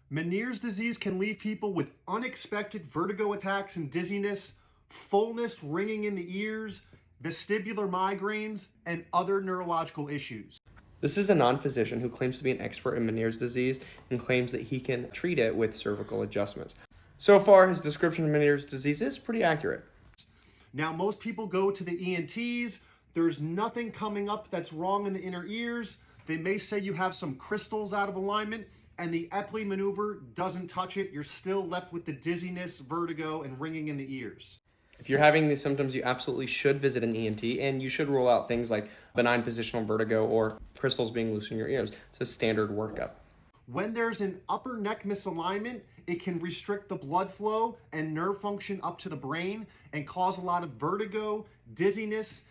Meniere's disease can leave people with unexpected vertigo attacks and dizziness, fullness, ringing in the ears, vestibular migraines, and other neurological issues. This is a non-physician who claims to be an expert in Meniere's disease and claims that he can treat it with cervical adjustments. So far, his description of Meniere's disease is pretty accurate. Now, most people go to the ENTs. There's nothing coming up that's wrong in the inner ears. They may say you have some crystals out of alignment, and the Epley maneuver doesn't touch it. You're still left with the dizziness, vertigo, and ringing in the ears. If you're having these symptoms, you absolutely should visit an ENT, and you should rule out things like benign positional vertigo or crystals being loose in your ears. It's a standard workup. When there's an upper neck misalignment, it can restrict the blood flow and nerve function up to the brain and cause a lot of vertigo, dizziness.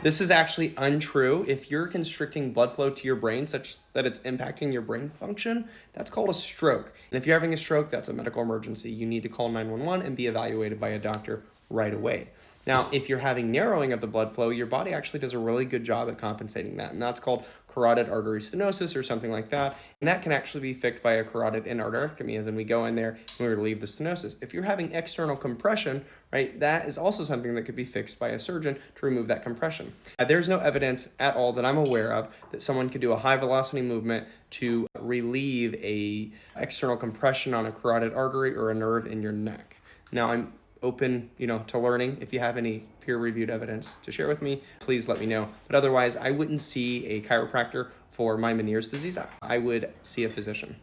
This is actually untrue. If you're constricting blood flow to your brain such that it's impacting your brain function, that's called a stroke. And if you're having a stroke, that's a medical emergency. You need to call 911 and be evaluated by a doctor right away. Now, if you're having narrowing of the blood flow, your body actually does a really good job at compensating that, and that's called carotid artery stenosis or something like that. And that can actually be fixed by a carotid endarterectomy, as in we go in there and we relieve the stenosis. If you're having external compression, right, that is also something that could be fixed by a surgeon to remove that compression. There's no evidence at all that I'm aware of that someone could do a high velocity movement to relieve a external compression on a carotid artery or a nerve in your neck. Now, I'm open, to learning. If you have any peer-reviewed evidence to share with me, please let me know. But otherwise, I wouldn't see a chiropractor for my Meniere's disease. I would see a physician.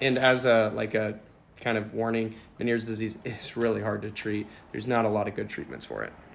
And as a kind of warning, Meniere's disease is really hard to treat. There's not a lot of good treatments for it.